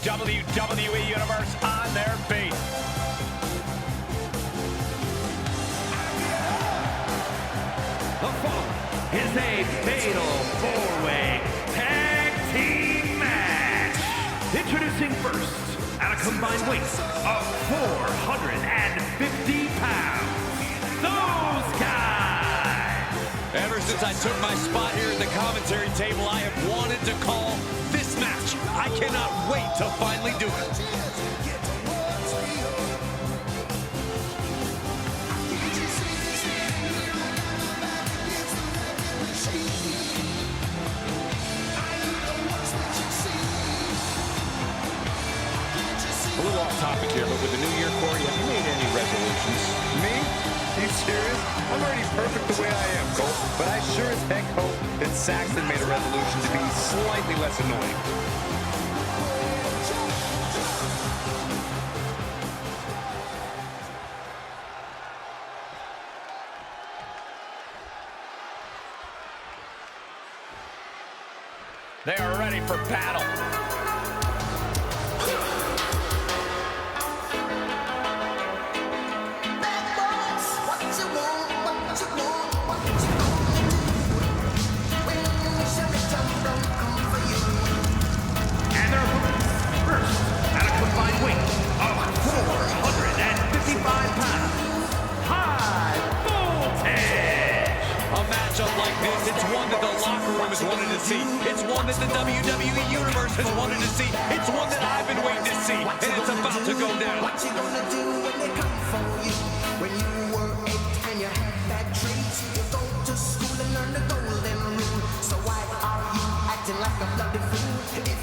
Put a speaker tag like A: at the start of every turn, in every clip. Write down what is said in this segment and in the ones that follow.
A: WWE Universe on their feet.
B: The following is a fatal four-way tag team match. Introducing first, at a combined weight of 450 pounds, those guys.
C: Ever since I took my spot here at the commentary table, I have wanted to call this match. I cannot wait to finally do it.
A: A little off topic here, but with the new year, Corey, have you made any resolutions?
D: Me? Are you serious? I'm already perfect the way I am, Cole. But I sure as heck hope that Saxton made a resolution to be slightly less annoying.
A: They are ready for battle.
B: And their opponents, first, at a combined weight of 455 pounds, High Voltage.
C: A matchup like this, it's one that the locker room has wanted to see. It's one that the WWE Universe has wanted to see. It's one that I've been waiting to see, and it's about to go down.
E: What you gonna do when they come for you? When you were 8 and you had bad traits, you go to school and learn the golden rule. So why are you acting like a bloody fool?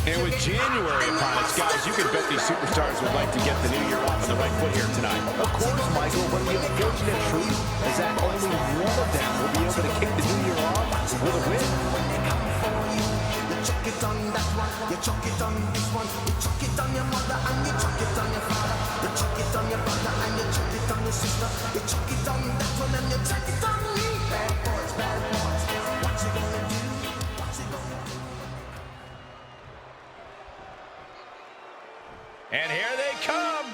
A: And with January upon us, guys, you can bet these superstars would like to get the new year off on the right foot here tonight.
F: Of course, Michael, but the unfortunate truth is that only one of them will be able to kick the new year off with a win.
E: When they come for you, you chuck it on that one, you chuck it on this one, you chuck it on your mother and you chuck it on your father, you chuck it on your brother and you chuck it on your sister, you chuck it on that one and you chuck it on me. Bad boys, what you gonna do? What you gonna do?
A: And here they come.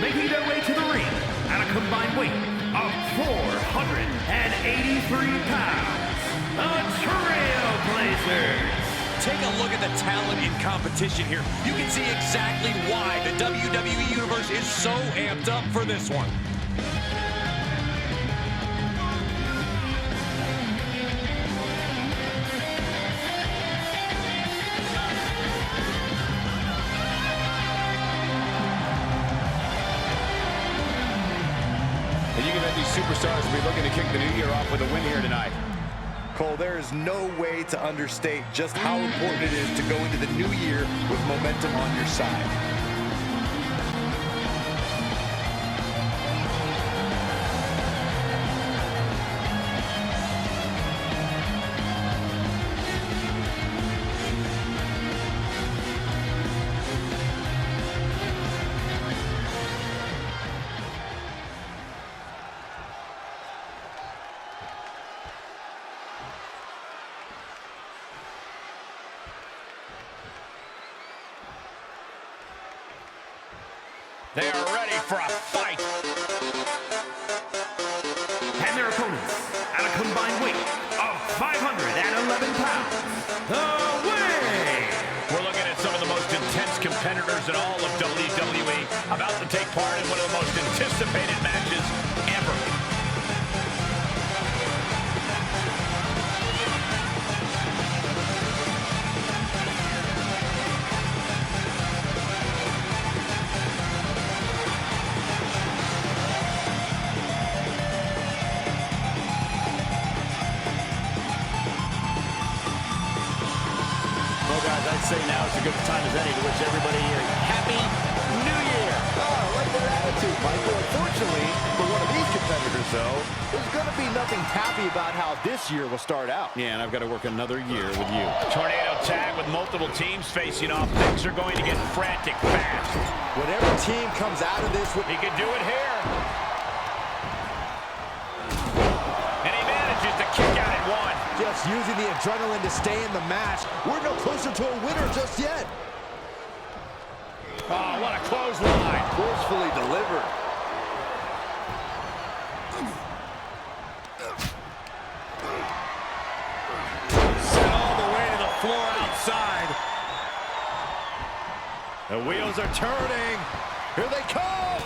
B: Making their way to the ring at a combined weight of 483 pounds, the Trailblazers.
C: Take a look at the talent in competition here. You can see exactly why the WWE Universe is so amped up for this one.
A: And you can bet these superstars will be looking to kick the new year off with a win here tonight.
D: Cole, there is no way to understate just how important it is to go into the new year with momentum on your side.
A: They are ready for a fight.
B: And their opponents, at a combined weight of 511 pounds, the Way.
A: We're looking at some of the most intense competitors in all of WWE about to take part in one of the most anticipated matches ever. Well, guys, I'd say now is as good a time as any to wish everybody a happy New Year.
F: Oh, I like that attitude, Michael. Unfortunately, for one of these competitors, though, there's going to be nothing happy about how this year will start out.
A: Yeah, and I've got to work another year with you. Tornado tag with multiple teams facing off. Things are going to get frantic fast.
F: Whatever team comes out of this with...
A: He could do it here. And he manages
F: just using the adrenaline to stay in the match. We're no closer to a winner just yet.
A: Oh, what a clothesline.
F: Forcefully delivered.
A: Sent all the way to the floor outside.
F: The wheels are turning. Here they come.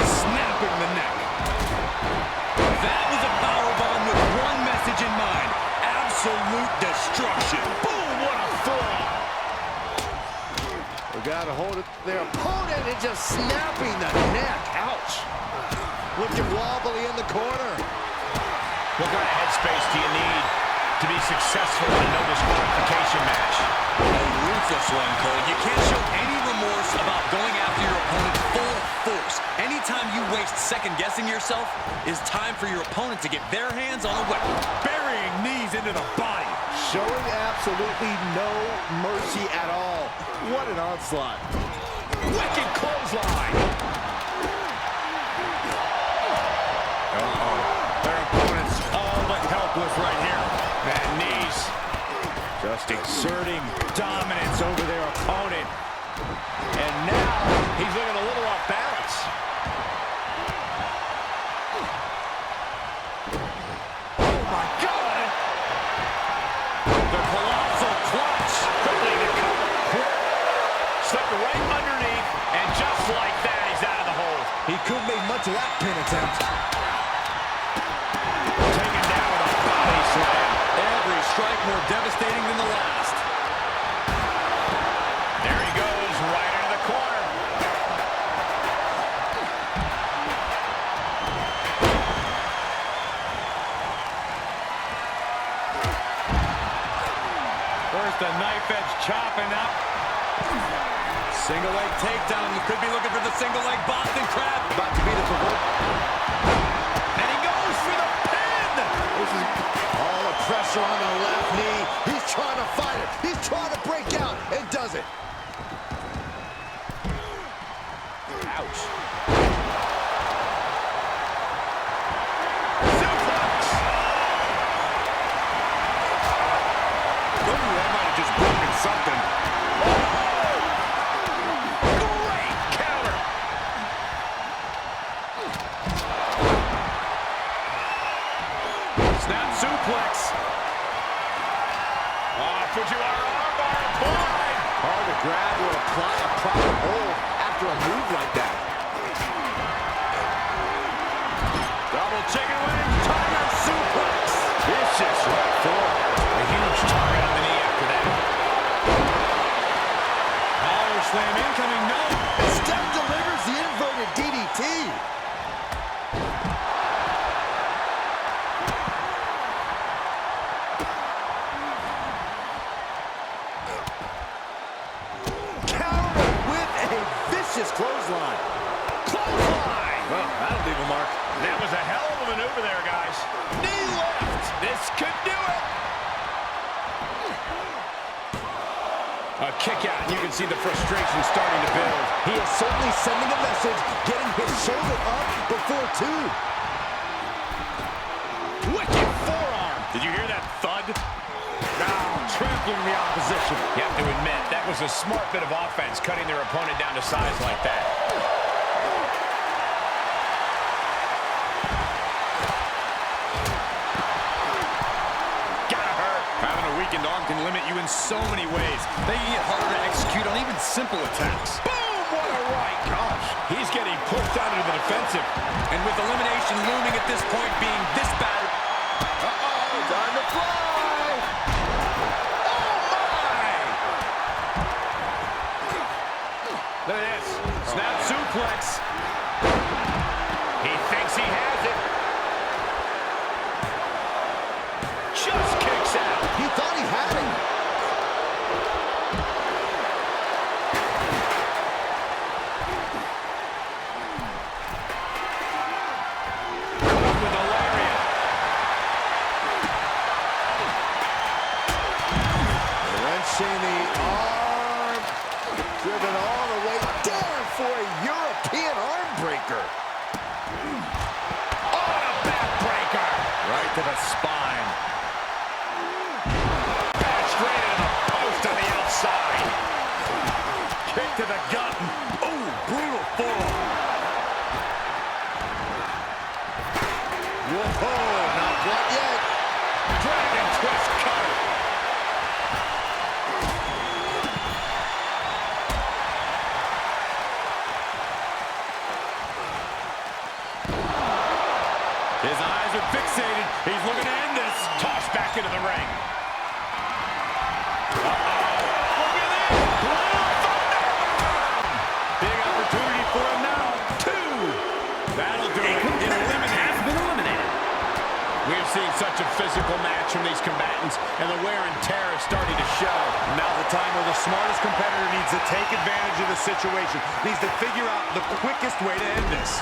C: Snapping the neck. That was a powerbomb with one message in mind. Absolute destruction.
A: Boom, what a fall.
F: We got to hold it. Their opponent is just snapping the neck. Ouch. Looking wobbly in the corner.
A: What kind of headspace do you need to be successful in a no disqualification match?
C: A ruthless one, Cole. You can't show any remorse about going after your opponent full force. Anytime you waste second-guessing yourself, is time for your opponent to get their hands on a weapon.
A: Burying knees into the body.
F: Showing absolutely no mercy at all. What an onslaught.
A: Wicked clothesline. Their opponent's all but helpless right here. Bad knees. Just exerting dominance over their opponent. And now he's looking a little off balance. Oh my God! The colossal clutch. Quickly to cover. Slipped right underneath, and just like that, he's out of the hole.
F: He couldn't make much of that pin attempt.
A: Taken down with a body slam.
C: Every strike more devastating than the last.
A: There he goes, right into the corner. First a knife edge chopping up.
C: Single leg takedown. You could be looking for the single leg Boston Crab.
F: About to be the provoke.
A: And he goes for the pin.
F: This is all the pressure on the left knee. He's trying to fight it. He's trying to break out and does it.
A: Ouch. Suplex.
C: Ooh, that might have just broken something.
A: Great counter. Snap suplex. Fujiwara armbar applied.
F: Hard to grab or apply a proper hold after a move like that.
A: Double chicken wing, tiger suplex. Vicious right forward. A huge target on the knee after that. Power slam incoming, no.
F: Step delivers the inverted DDT. Counter with a vicious clothesline.
A: Clothesline. Well, that'll leave a mark. That was a hell of a maneuver there, guys. Knee lift. This could do it. A kick out, and you can see the frustration starting to build.
F: He is certainly sending a message, getting his shoulder up before two.
A: Wicked forearm. Did you hear that thud? Trampling the opposition. You have to admit, that was a smart bit of offense, cutting their opponent down to size like that. Gotta hurt. Having a weakened arm can limit you in so many ways.
C: They can get harder to execute on even simple attacks.
A: Boom! What a right. Gosh, he's getting pushed out into the defensive.
C: And with elimination looming at this point, being this battered.
F: Uh-oh, time to fly.
A: Look at this. Snap suplex. He thinks he has it. Just kicks out.
F: He thought he had him.
A: Caught with a lariat.
F: Wrenching the arm. Driven all the way down for a European arm breaker.
A: Oh, and a backbreaker. to the spine. Straight into the post on the outside. Kick to the gut. Ooh, brutal forearm. Whoa, not quite yet. Dragon twist cutter. His eyes are fixated. He's looking to end this. Tossed back into the ring. Big opportunity for him now. 2. That'll do it. Eliminated.
B: Has been eliminated.
A: We have seen such a physical match from these combatants, and the wear and tear is starting to show.
D: Now's the time where the smartest competitor needs to take advantage of the situation. Needs to figure out the quickest way to end this.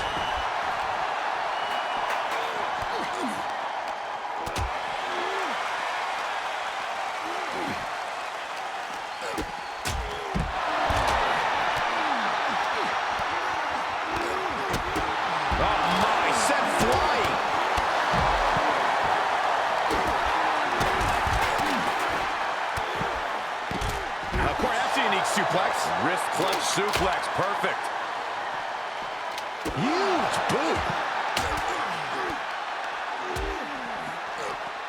A: Suplex, wrist clutch suplex, perfect. Huge boot.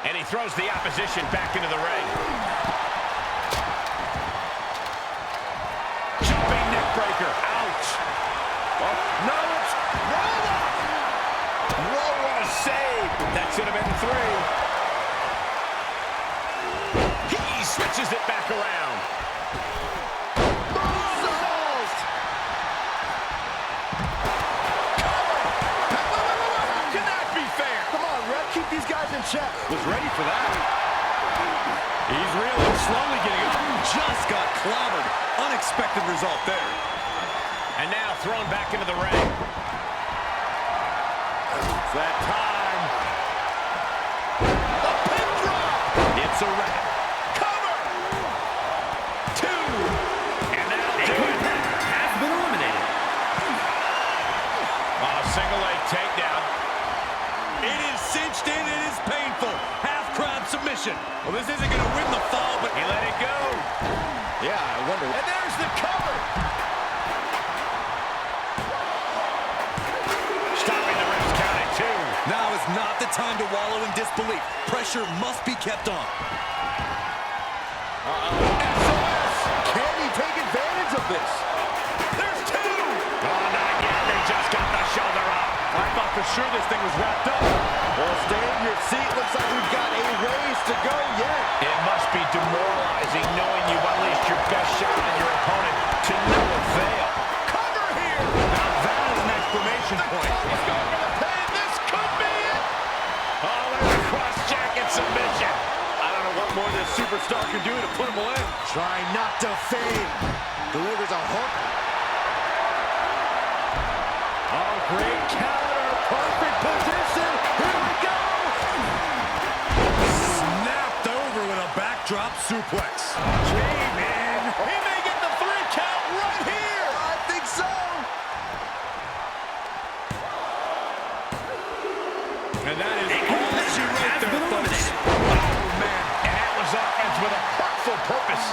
A: And he throws the opposition back into the ring. Jumping neck breaker, ouch. Oh, no, it's roll up. Whoa, what a save. That should have been 3. He switches it back around.
F: These guys in check.
A: Was ready for that. He's reeling, slowly getting up.
C: Just got clobbered. Unexpected result there.
A: And now thrown back into the ring. It's that time. The pin drop. It's a wrap. Cover. 2. And now
B: Has been eliminated.
A: on a single leg takedown.
C: It is cinched in. It is painful. Half crab submission. Well, this isn't going to win the fall, but
A: He let it go.
F: Yeah, I wonder.
A: And there's the cover. Stopping the ribs count at 2.
C: now is not the time to wallow in disbelief. Pressure must be kept on.
A: SOS.
F: Can he take advantage of this?
A: There's 2. Oh, not yet. They just got the shoulder up.
F: I thought for sure this thing was wrapped up. Well, stay in your seat. Looks like we've got a ways to go yet.
A: It must be demoralizing knowing you've unleashed your best shot on your opponent to no avail. Cover here! Now that is an exclamation point. He's going for the pin. This could be it. Oh, there's a cross-jacket submission. I don't know what more this superstar can do to put him away.
F: Trying not to fade. Delivers a hook. Oh, great counter. Perfect position. Here we go.
C: Snapped over with a backdrop suplex.
A: Gee, man. He may get the 3 count right here.
F: I think so.
A: And that is all she wrote there, folks. Oh, man. And that was offense with a hurtful purpose.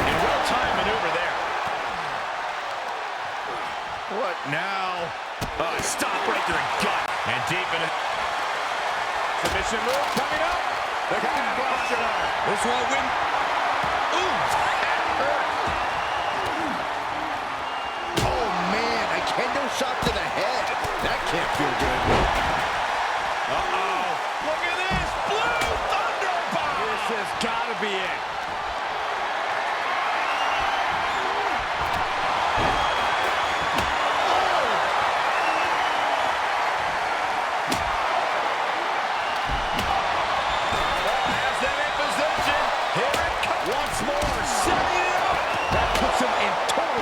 A: And well-timed maneuver there. What now? Stop right to the gut. And deep in it. Submission move coming up. The combustion arm.
C: This won't win.
A: Ooh, that hurt.
F: Oh, man. A kendo shot to the head. That can't feel good.
A: Look at this. Blue Thunder Bomb. This has got to be it.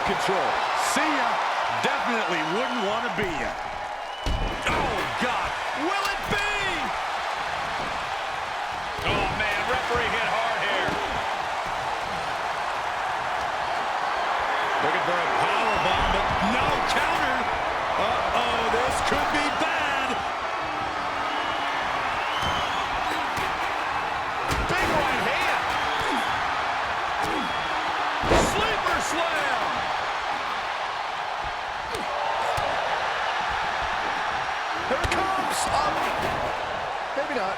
A: Control.
C: See ya. Definitely wouldn't want to be ya.
A: Oh, God. Will it be? Oh, man. Referee hit hard here. Looking for a powerbomb, but no counter. Uh-oh, this
F: maybe not.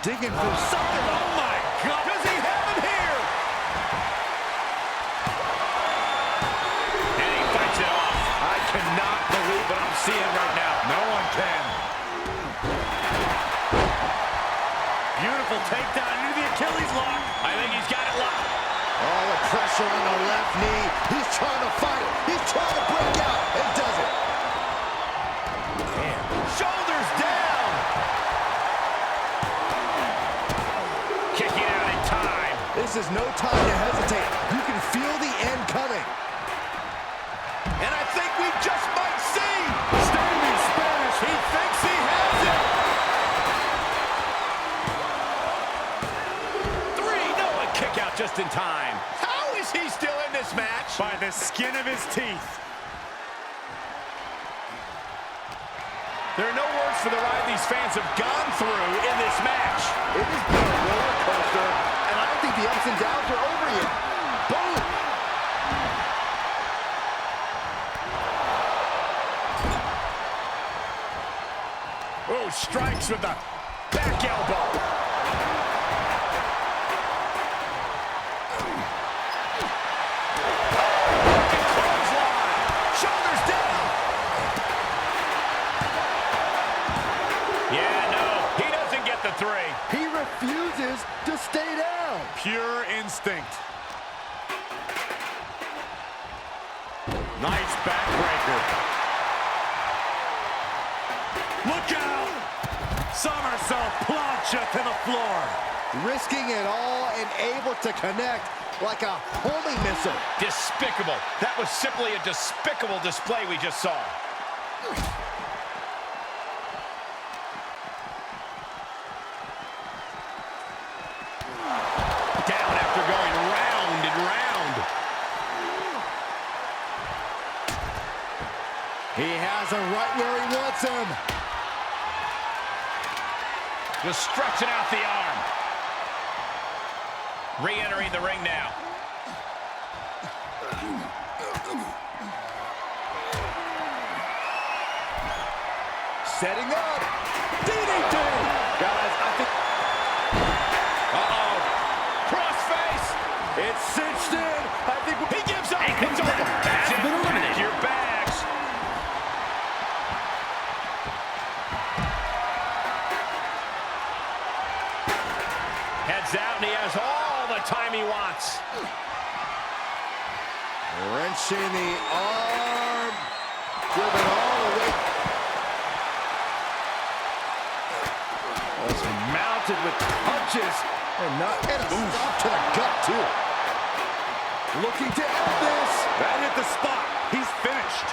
A: Digging for something. Oh, my God. Does he have him here? And he fights it off. I cannot believe what I'm seeing right now. No one can. Beautiful takedown into the Achilles lock. I think he's got it locked.
F: All the pressure on the left knee. He's trying to fight. He's trying to break out. And does it.
A: Man. Shoulders down. Kicking out in time.
F: This is no time to hesitate. You can feel the end coming.
A: And I think we just might see. Standing Spanish. He thinks he has it. 3. No, a kick out just in time. How is he still in this match? By the skin of his teeth. There are no words for the ride these fans have gone through in this match.
F: It has been a roller coaster, and I don't think the ups and downs are over yet. Boom!
A: Oh, strikes with the back elbow. Shoulders down. Yeah, no, he doesn't get the 3.
F: He refuses to stay down.
A: Pure instinct. Nice backbreaker. Look out! Somersault plancha to the floor.
F: Risking it all and able to connect like a homing missile.
A: Despicable. That was simply a despicable display we just saw. Down after going round and round.
F: He has him right where he wants him.
A: Just stretching out the arm. Re-entering the ring now.
F: Setting up. DDT! Guys, I think...
A: Uh-oh. Crossface.
F: It's cinched in. I think
A: He gives up. It's over. That's it. Pack your bags. Heads out, and he has all the time he wants.
F: wrenching the arm. Driven all the way. It's mounted with punches. And a stop to the gut, too. Looking to end this.
A: That hit the spot. He's finished.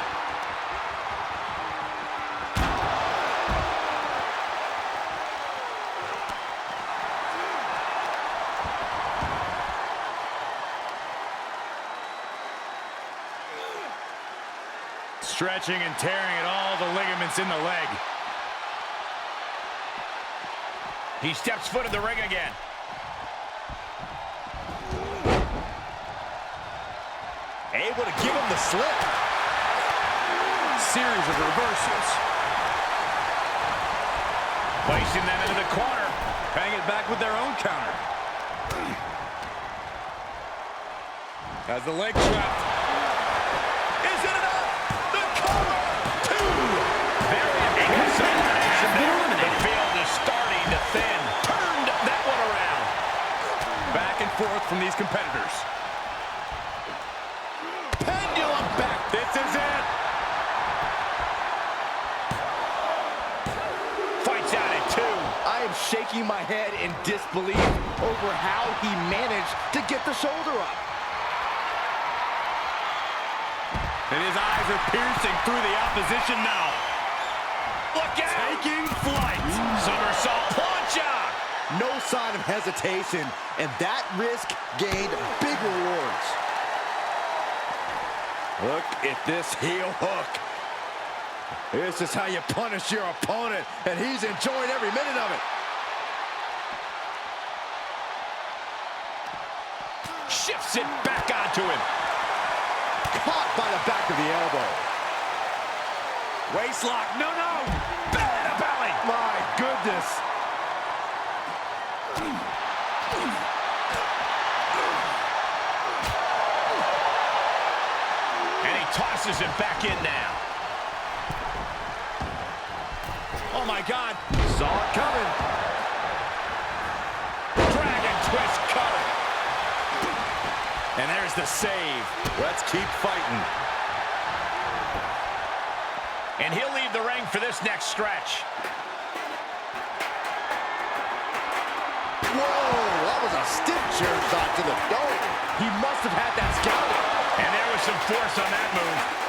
A: Stretching and tearing at all the ligaments in the leg. He steps foot in the ring again.
F: Able to give him the slip.
A: Series of reversals. Placing them into the corner. Paying it back with their own counter. Has the leg trapped. Is it enough? The cover. Two. Very important combination there. The field is starting to thin. Turned that one around. Back and forth from these competitors. Pendulum back. This is it. Fights out at two.
F: I am shaking my head in disbelief over how he managed to get the shoulder up.
A: And his eyes are piercing through the opposition now. Look out! Taking flight. Somersault plancha.
F: No sign of hesitation, and that risk gained big rewards. Look at this heel hook. This is how you punish your opponent, and he's enjoying every minute of it.
A: shifts it back onto him.
F: Caught by the back of the elbow.
A: Waist lock, no. Belly to belly.
F: My goodness.
A: And he tosses him back in now. Oh my God.
F: Saw it coming.
A: Dragon twist cover. And there's the save.
F: Let's keep fighting.
A: And he'll leave the ring for this next stretch.
F: Whoa, that was a stiff chair shot to the dome. He must have had that scouted.
A: And there was some force on that move.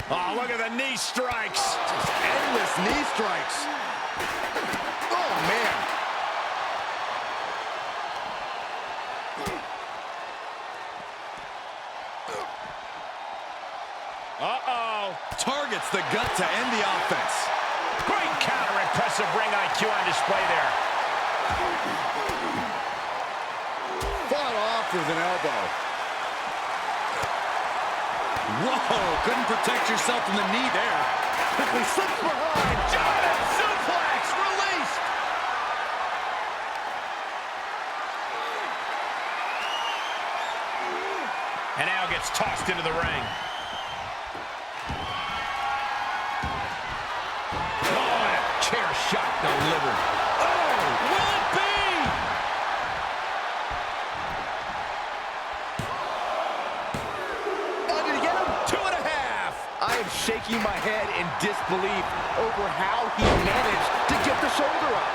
A: Oh, look at the knee strikes.
F: Just endless knee strikes. Oh, man.
A: Uh-oh.
C: Targets the gut to end the offense.
A: Great counter. Impressive ring IQ on display there.
F: Fought off with an elbow.
C: Whoa, couldn't protect yourself from the knee there.
F: Quickly slips behind.
A: Giant suplex released. And now gets tossed into the ring. Oh, and a chair shot delivered. Oh, will it be?
F: Oh, did he get him?
A: 2.5.
F: I am shaking my head in disbelief over how he managed to get the shoulder up.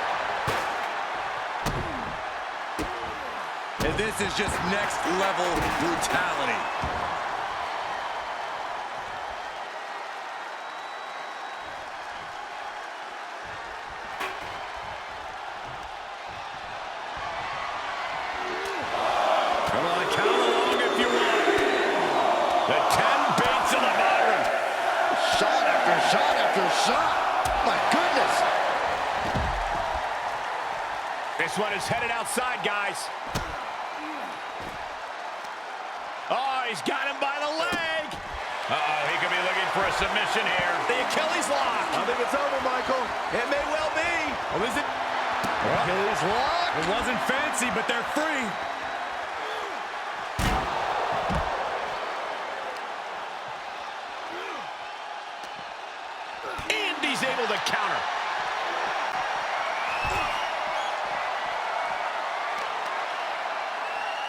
C: And this is just next level brutality.
A: Come on, count along if you want. The 10 beats of the veteran.
F: Shot after shot after shot. My goodness.
A: This one is headed outside, guys. Oh, he's got him by the leg. Uh-oh, he could be looking for a submission here. The Achilles lock.
F: I think it's over, Michael.
A: It may well be.
C: Oh, is it?
F: Achilles lock.
C: It wasn't fancy, but they're free.
A: And he's able to counter.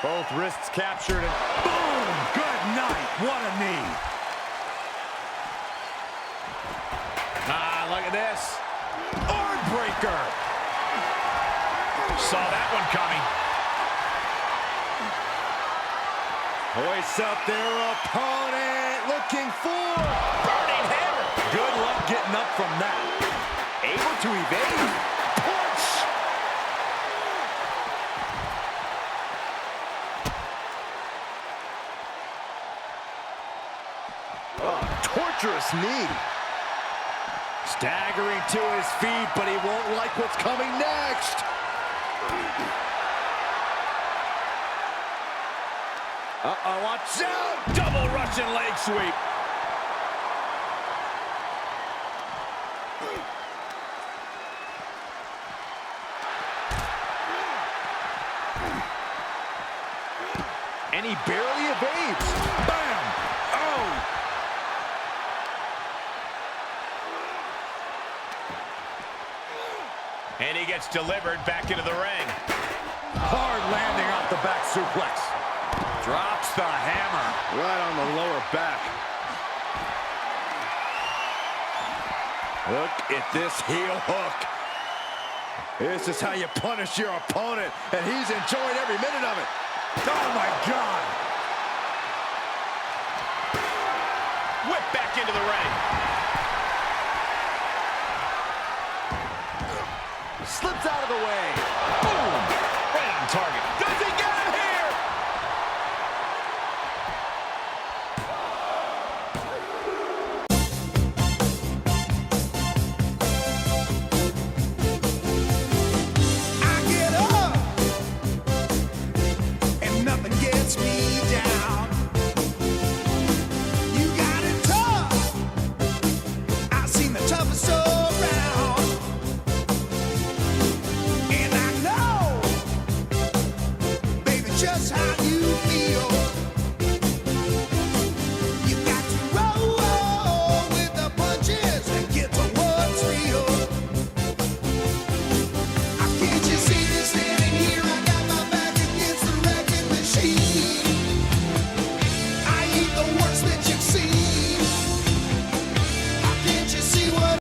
F: Both wrists captured and
C: Boom! Good night. What a knee.
A: Ah, look at this.
C: Arm breaker.
A: Saw that one coming.
F: hoists up their opponent, looking for
A: Burning hammer.
C: Good luck getting up from that.
F: able to evade. Punch. Oh, torturous knee. Staggering to his feet, but he won't like what's coming next. Uh-oh, watch out!
A: Double Russian leg sweep.
F: And he barely evades.
C: Bam! Oh!
A: And he gets delivered back into the ring.
C: Hard landing off the back suplex. Drops the hammer.
F: Right on the lower back. Look at this heel hook. This is how you punish your opponent, and he's enjoying every minute of it.
C: Oh, my God.
A: Whip back into the ring.
F: Slips out of the way.